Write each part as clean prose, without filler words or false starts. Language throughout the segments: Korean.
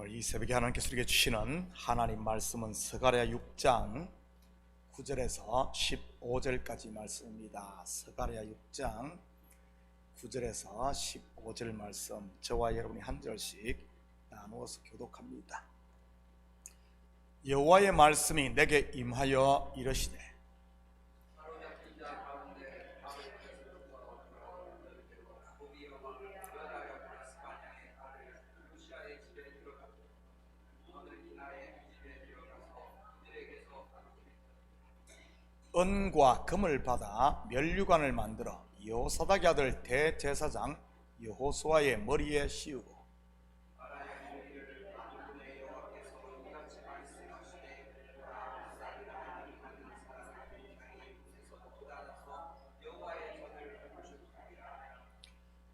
오늘 이 새벽에 하나님께서 우리에게 주시는 하나님 말씀은 스가랴 6장 9절에서 15절까지 말씀입니다. 스가랴 6장 9절에서 15절 말씀, 저와 여러분이 한 절씩 나누어서 교독합니다. 여호와의 말씀이 내게 임하여 이르시되 은과 금을 받아 면류관을 만들어 여호사닥의 아들 대제사장 여호수아의 머리에 씌우고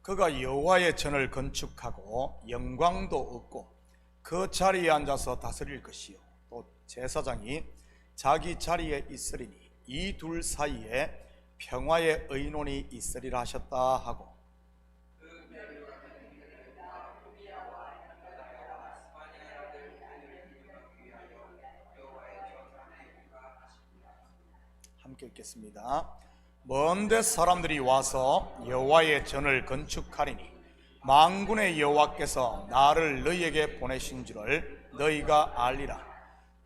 그가 여호와의 전을 건축하고 영광도 얻고 그 자리에 앉아서 다스릴 것이요 또 제사장이 자기 자리에 있으리니 이 둘 사이에 평화의 의논이 있으리라 하셨다 하고, 함께 읽겠습니다. 먼데 사람들이 와서 여호와의 전을 건축하리니 만군의 여호와께서 나를 너희에게 보내신 줄을 너희가 알리라.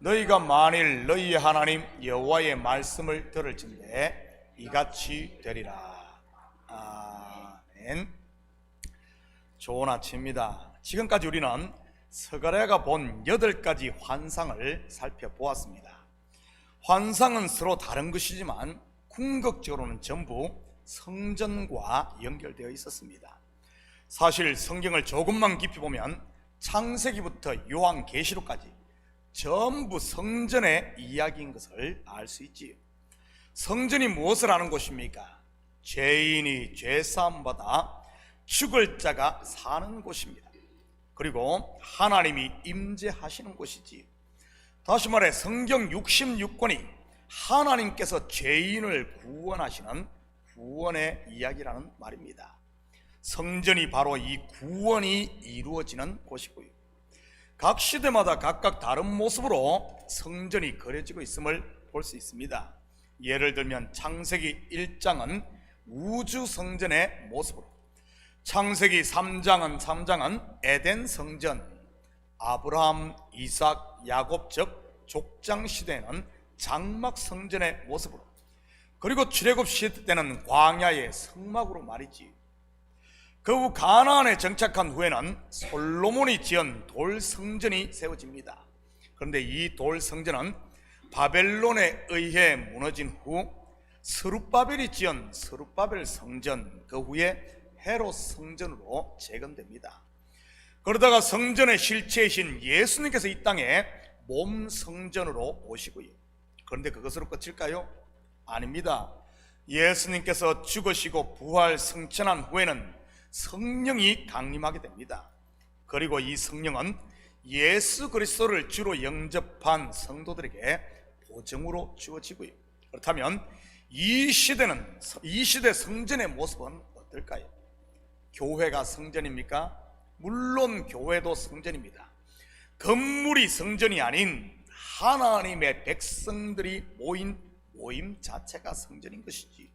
너희가 만일 너희의 하나님 여호와의 말씀을 들을진대 이같이 되리라. 아멘. 좋은 아침입니다. 지금까지 우리는 스가랴가 본 8가지 환상을 살펴보았습니다. 환상은 서로 다른 것이지만 궁극적으로는 전부 성전과 연결되어 있었습니다. 사실 성경을 조금만 깊이 보면 창세기부터 요한계시록까지 전부 성전의 이야기인 것을 알 수 있지요. 성전이 무엇을 하는 곳입니까? 죄인이 죄사함 받아 죽을 자가 사는 곳입니다. 그리고 하나님이 임재하시는 곳이지요. 다시 말해 성경 66권이 하나님께서 죄인을 구원하시는 구원의 이야기라는 말입니다. 성전이 바로 이 구원이 이루어지는 곳이고요. 각 시대마다 각각 다른 모습으로 성전이 그려지고 있음을 볼 수 있습니다. 예를 들면 창세기 1장은 우주 성전의 모습으로, 창세기 3장은 에덴 성전, 아브라함, 이삭, 야곱 즉 족장 시대에는 장막 성전의 모습으로, 그리고 출애굽 시대 때는 광야의 성막으로 말이지. 그 후 가나안에 정착한 후에는 솔로몬이 지은 돌 성전이 세워집니다. 그런데 이 돌 성전은 바벨론에 의해 무너진 후 스룹바벨이 지은 스룹바벨 성전, 그 후에 헤롯 성전으로 재건됩니다. 그러다가 성전의 실체이신 예수님께서 이 땅에 몸 성전으로 오시고요. 그런데 그것으로 끝일까요? 아닙니다. 예수님께서 죽으시고 부활 승천한 후에는 성령이 강림하게 됩니다. 그리고 이 성령은 예수 그리스도를 주로 영접한 성도들에게 보증으로 주어지고요. 그렇다면 이 시대 성전의 모습은 어떨까요? 교회가 성전입니까? 물론 교회도 성전입니다. 건물이 성전이 아닌 하나님의 백성들이 모임 자체가 성전인 것이지.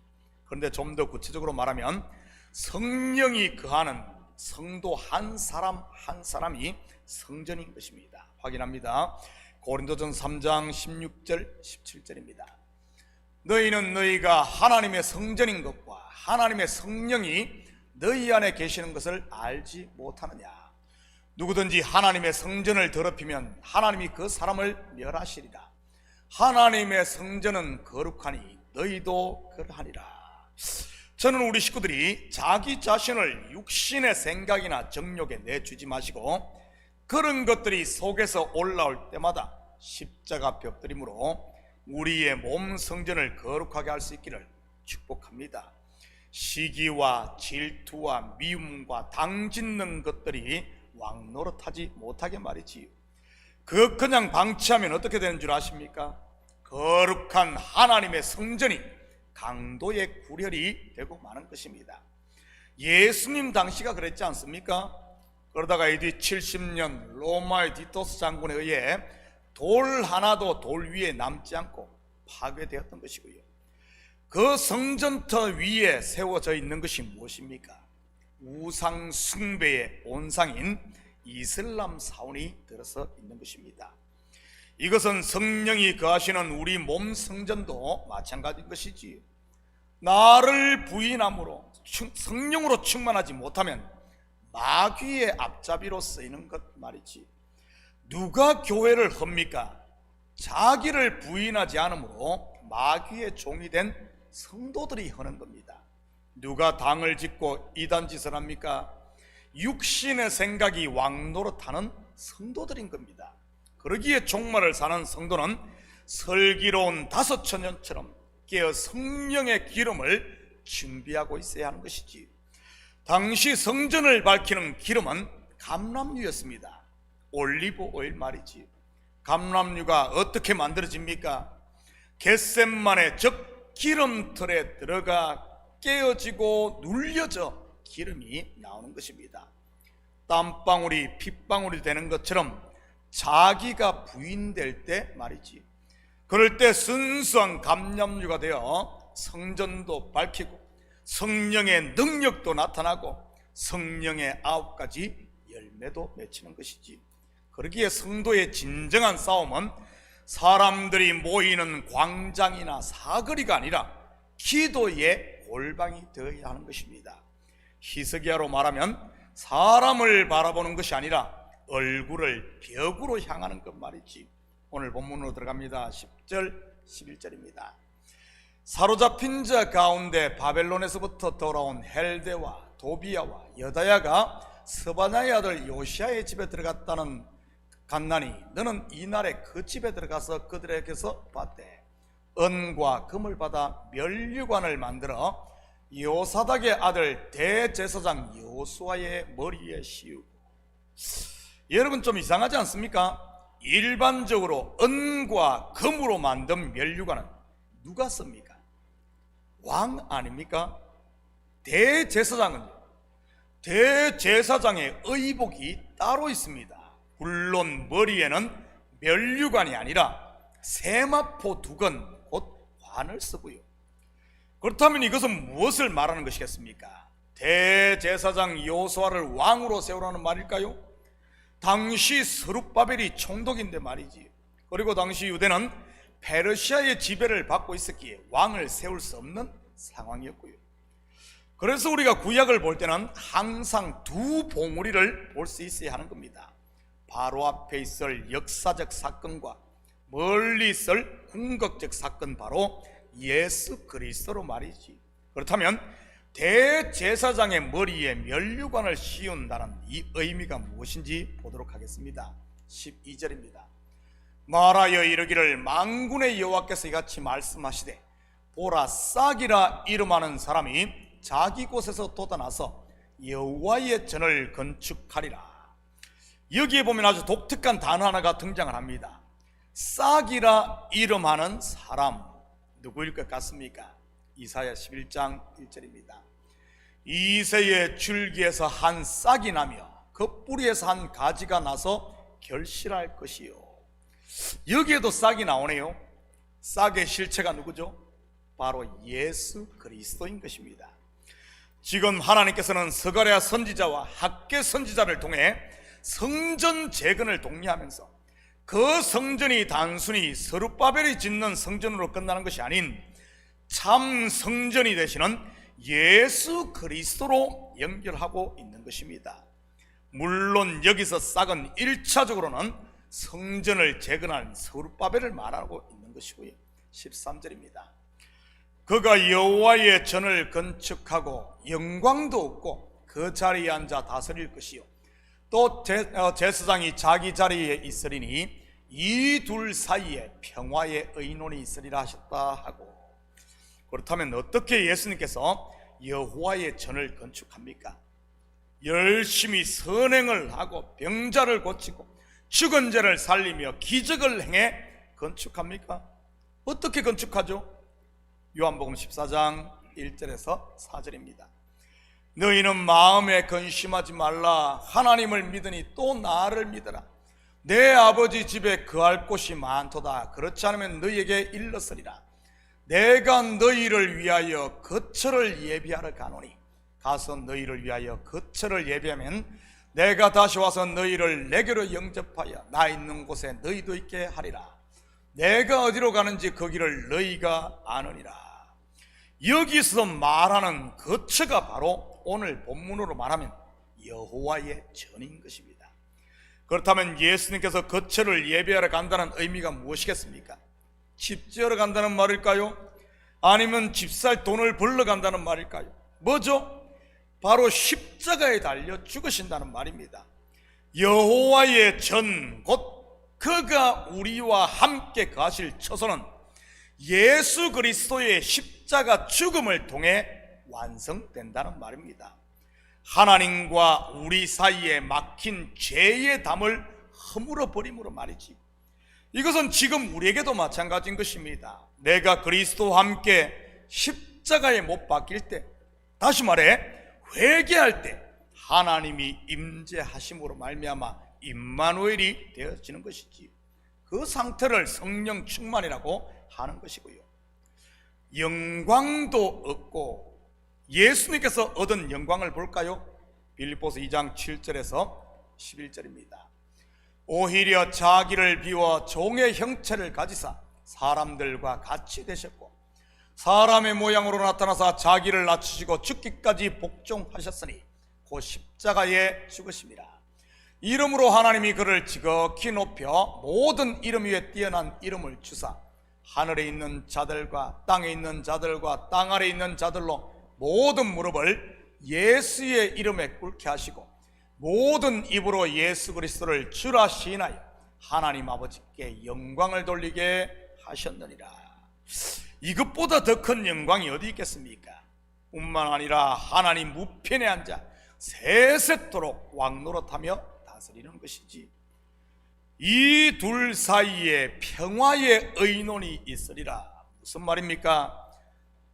그런데 좀 더 구체적으로 말하면 성령이 거하는 성도 한 사람 한 사람이 성전인 것입니다. 확인합니다. 고린도전서 3장 16절 17절입니다. 너희는 너희가 하나님의 성전인 것과 하나님의 성령이 너희 안에 계시는 것을 알지 못하느냐. 누구든지 하나님의 성전을 더럽히면 하나님이 그 사람을 멸하시리라. 하나님의 성전은 거룩하니 너희도 그러하니라. 저는 우리 식구들이 자기 자신을 육신의 생각이나 정욕에 내주지 마시고 그런 것들이 속에서 올라올 때마다 십자가 벽들이므로 우리의 몸 성전을 거룩하게 할 수 있기를 축복합니다. 시기와 질투와 미움과 당짓는 것들이 왕노릇하지 못하게 말이지요. 그냥 방치하면 어떻게 되는 줄 아십니까? 거룩한 하나님의 성전이 강도의 구렬이 되고 마는 것입니다. 예수님 당시가 그랬지 않습니까? 그러다가 AD 70년 로마의 디토스 장군에 의해 돌 하나도 돌 위에 남지 않고 파괴되었던 것이고요. 그 성전터 위에 세워져 있는 것이 무엇입니까? 우상 숭배의 온상인 이슬람 사원이 들어서 있는 것입니다. 이것은 성령이 거하시는 우리 몸 성전도 마찬가지인 것이지요. 나를 부인함으로 성령으로 충만하지 못하면 마귀의 앞잡이로 쓰이는 것 말이지. 누가 교회를 헙니까? 자기를 부인하지 않으므로 마귀의 종이 된 성도들이 하는 겁니다. 누가 당을 짓고 이단짓을 합니까? 육신의 생각이 왕노릇하는 성도들인 겁니다. 그러기에 종말을 사는 성도는 슬기로운 다섯처녀처럼 깨어 성령의 기름을 준비하고 있어야 하는 것이지. 당시 성전을 밝히는 기름은 감람유였습니다. 올리브 오일 말이지. 감람유가 어떻게 만들어집니까? 겟셋만의 적 기름틀에 들어가 깨어지고 눌려져 기름이 나오는 것입니다. 땀방울이 핏방울이 되는 것처럼 자기가 부인될 때 말이지. 그럴 때 순수한 감람유가 되어 성전도 밝히고 성령의 능력도 나타나고 성령의 9가지 열매도 맺히는 것이지. 그러기에 성도의 진정한 싸움은 사람들이 모이는 광장이나 사거리가 아니라 기도의 골방이 되어야 하는 것입니다. 히스기야로 말하면 사람을 바라보는 것이 아니라 얼굴을 벽으로 향하는 것 말이지. 오늘 본문으로 들어갑니다. 10절 11절입니다 사로잡힌 자 가운데 바벨론에서부터 돌아온 헬데와 도비야와 여다야가 스바냐의 아들 요시야의 집에 들어갔다는 간나니 너는 이날에 그 집에 들어가서 그들에게서 봤대. 은과 금을 받아 면류관을 만들어 요사닥의 아들 대제사장 요수아의 머리에 씌우고. 여러분 좀 이상하지 않습니까? 일반적으로 은과 금으로 만든 면류관은 누가 씁니까? 왕 아닙니까? 대제사장은요, 대제사장의 의복이 따로 있습니다. 물론 머리에는 면류관이 아니라 세마포 두건 곧 관을 쓰고요. 그렇다면 이것은 무엇을 말하는 것이겠습니까? 대제사장 요수아를 왕으로 세우라는 말일까요? 당시 스룹바벨이 총독인데 말이지. 그리고 당시 유대는 페르시아의 지배를 받고 있었기에 왕을 세울 수 없는 상황이었고요. 그래서 우리가 구약을 볼 때는 항상 두 봉우리를 볼 수 있어야 하는 겁니다. 바로 앞에 있을 역사적 사건과 멀리 있을 궁극적 사건, 바로 예수 그리스도로 말이지. 그렇다면 대제사장의 머리에 면류관을 씌운다는 이 의미가 무엇인지 보도록 하겠습니다. 12절입니다 말하여 이르기를 만군의 여호와께서 이같이 말씀하시되 보라, 싹이라 이름하는 사람이 자기 곳에서 돋아나서 여호와의 전을 건축하리라. 여기에 보면 아주 독특한 단어 하나가 등장을 합니다. 싹이라 이름하는 사람, 누구일 것 같습니까? 이사야 11장 1절입니다 이새의 줄기에서 한 싹이 나며 그 뿌리에서 한 가지가 나서 결실할 것이요. 여기에도 싹이 나오네요. 싹의 실체가 누구죠? 바로 예수 그리스도인 것입니다. 지금 하나님께서는 스가랴 선지자와 학개 선지자를 통해 성전 재건을 독려하면서 그 성전이 단순히 스룹바벨이 짓는 성전으로 끝나는 것이 아닌 참 성전이 되시는 예수 그리스도로 연결하고 있는 것입니다. 물론 여기서 싹은 1차적으로는 성전을 재건한 스룹바벨을 말하고 있는 것이고요. 13절입니다 그가 여호와의 전을 건축하고 영광도 없고 그 자리에 앉아 다스릴 것이요 또 제사장이 자기 자리에 있으리니 이 둘 사이에 평화의 의논이 있으리라 하셨다 하고. 그렇다면 어떻게 예수님께서 여호와의 전을 건축합니까? 열심히 선행을 하고 병자를 고치고 죽은 자를 살리며 기적을 행해 건축합니까? 어떻게 건축하죠? 요한복음 14장 1절에서 4절입니다 너희는 마음에 근심하지 말라. 하나님을 믿으니 또 나를 믿어라. 내 아버지 집에 거할 곳이 많도다. 그렇지 않으면 너희에게 일렀으리라. 내가 너희를 위하여 거처를 예비하러 가노니, 가서 너희를 위하여 거처를 예비하면 내가 다시 와서 너희를 내게로 영접하여 나 있는 곳에 너희도 있게 하리라. 내가 어디로 가는지 그 길을 너희가 아느니라. 여기서 말하는 거처가 바로 오늘 본문으로 말하면 여호와의 전인 것입니다. 그렇다면 예수님께서 거처를 예배하러 간다는 의미가 무엇이겠습니까? 집 지으러 간다는 말일까요? 아니면 집 살 돈을 벌러 간다는 말일까요? 뭐죠? 바로 십자가에 달려 죽으신다는 말입니다. 여호와의 전, 곧 그가 우리와 함께 가실 처소는 예수 그리스도의 십자가 죽음을 통해 완성된다는 말입니다. 하나님과 우리 사이에 막힌 죄의 담을 허물어 버림으로 말이지. 이것은 지금 우리에게도 마찬가지인 것입니다. 내가 그리스도와 함께 십자가에 못 박힐 때, 다시 말해 회개할 때 하나님이 임재하심으로 말미암아 임마누엘이 되어지는 것이지. 그 상태를 성령 충만이라고 하는 것이고요. 영광도 얻고, 예수님께서 얻은 영광을 볼까요? 빌립보서 2장 7절에서 11절입니다. 오히려 자기를 비워 종의 형체를 가지사 사람들과 같이 되셨고 사람의 모양으로 나타나사 자기를 낮추시고 죽기까지 복종하셨으니 곧 십자가에 죽으심이라. 이름으로 하나님이 그를 지극히 높여 모든 이름 위에 뛰어난 이름을 주사 하늘에 있는 자들과 땅에 있는 자들과 땅 아래에 있는 자들로 모든 무릎을 예수의 이름에 꿇게 하시고 모든 입으로 예수 그리스도를 주라 시인하여 하나님 아버지께 영광을 돌리게 하셨느니라. 이것보다 더 큰 영광이 어디 있겠습니까? 뿐만 아니라 하나님 우편에 앉아 세세토록 왕노릇하며 다스리는 것이지. 이 둘 사이에 평화의 의논이 있으리라. 무슨 말입니까?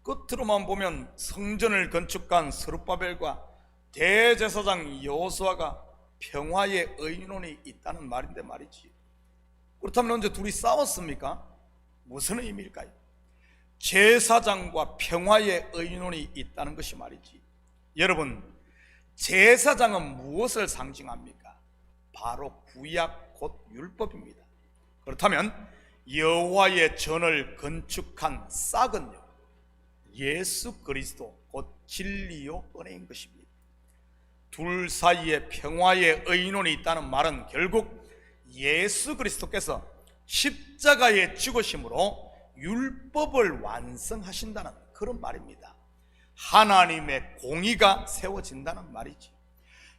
끝으로만 보면 성전을 건축한 스룹바벨과 대제사장 여호수아가 평화의 의논이 있다는 말인데 말이지. 그렇다면 언제 둘이 싸웠습니까? 무슨 의미일까요? 제사장과 평화의 의논이 있다는 것이 말이지. 여러분, 제사장은 무엇을 상징합니까? 바로 구약 곧 율법입니다. 그렇다면 여호와의 전을 건축한 싹은요, 예수 그리스도 곧 진리요 은혜인 것입니다. 둘 사이에 평화의 의논이 있다는 말은 결국 예수 그리스도께서 십자가에 죽으심으로 율법을 완성하신다는 그런 말입니다. 하나님의 공의가 세워진다는 말이지.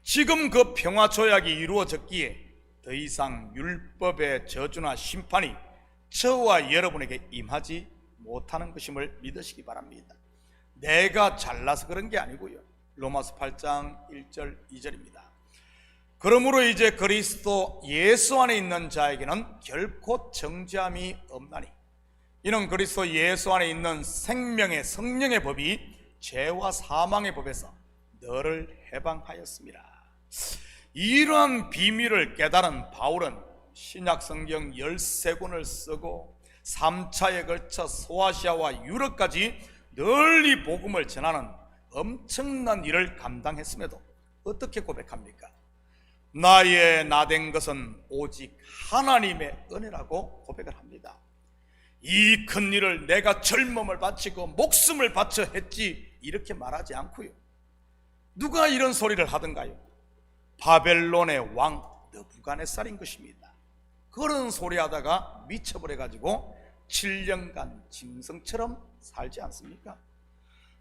지금 그 평화 조약이 이루어졌기에 더 이상 율법의 저주나 심판이 저와 여러분에게 임하지 못하는 것임을 믿으시기 바랍니다. 내가 잘나서 그런 게 아니고요. 로마서 8장 1절 2절입니다. 그러므로 이제 그리스도 예수 안에 있는 자에게는 결코 정죄함이 없나니 이는 그리스도 예수 안에 있는 생명의 성령의 법이 죄와 사망의 법에서 너를 해방하였습니다. 이러한 비밀을 깨달은 바울은 신약 성경 13권을 쓰고 3차에 걸쳐 소아시아와 유럽까지 널리 복음을 전하는 엄청난 일을 감당했음에도 어떻게 고백합니까? 나의 나된 것은 오직 하나님의 은혜라고 고백을 합니다. 이 큰 일을 내가 젊음을 바치고 목숨을 바쳐 했지 이렇게 말하지 않고요. 누가 이런 소리를 하던가요? 바벨론의 왕 느부갓네살인 것입니다. 그런 소리 하다가 미쳐버려가지고 7년간 짐승처럼 살지 않습니까?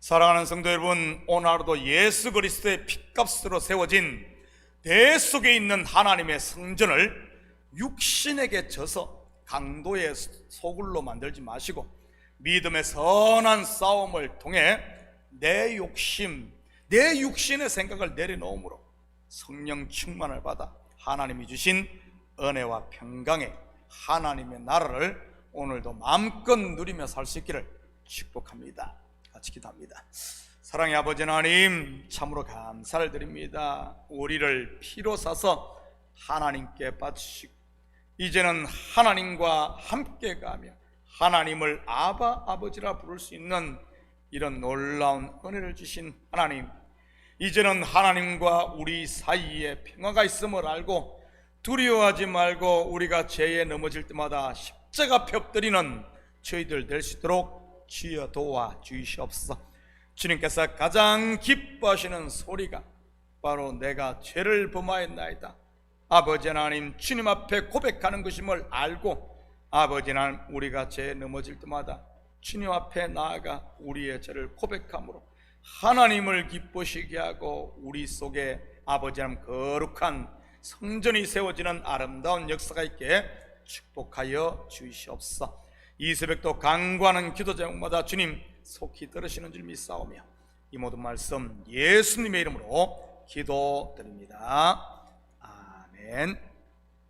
사랑하는 성도 여러분, 오늘 하루도 예수 그리스도의 핏값으로 세워진 내 속에 있는 하나님의 성전을 육신에게 져서 강도의 소굴로 만들지 마시고 믿음의 선한 싸움을 통해 내 욕심, 내 육신의 생각을 내려놓음으로 성령 충만을 받아 하나님이 주신 은혜와 평강의 하나님의 나라를 오늘도 마음껏 누리며 살 수 있기를 축복합니다. 같이 기도합니다. 사랑의 아버지 하나님, 참으로 감사를 드립니다. 우리를 피로 사서 하나님께 바치시고 이제는 하나님과 함께 가며 하나님을 아바 아버지라 부를 수 있는 이런 놀라운 은혜를 주신 하나님, 이제는 하나님과 우리 사이에 평화가 있음을 알고 두려워하지 말고 우리가 죄에 넘어질 때마다 십자가 앞에 엎드리는 저희들 될 수 있도록 주여 도와주시옵소서. 주님께서 가장 기뻐하시는 소리가 바로 내가 죄를 범하였나이다, 아버지 하나님 주님 앞에 고백하는 것임을 알고, 아버지 하나님 우리가 죄에 넘어질 때마다 주님 앞에 나아가 우리의 죄를 고백함으로 하나님을 기쁘시게 하고 우리 속에 아버지 하나님 거룩한 성전이 세워지는 아름다운 역사가 있게 축복하여 주시옵소서. 이 새벽도 간구하는 기도 제목마다 주님 속히 들으시는 줄 믿사오며 이 모든 말씀 예수님의 이름으로 기도드립니다. 아멘.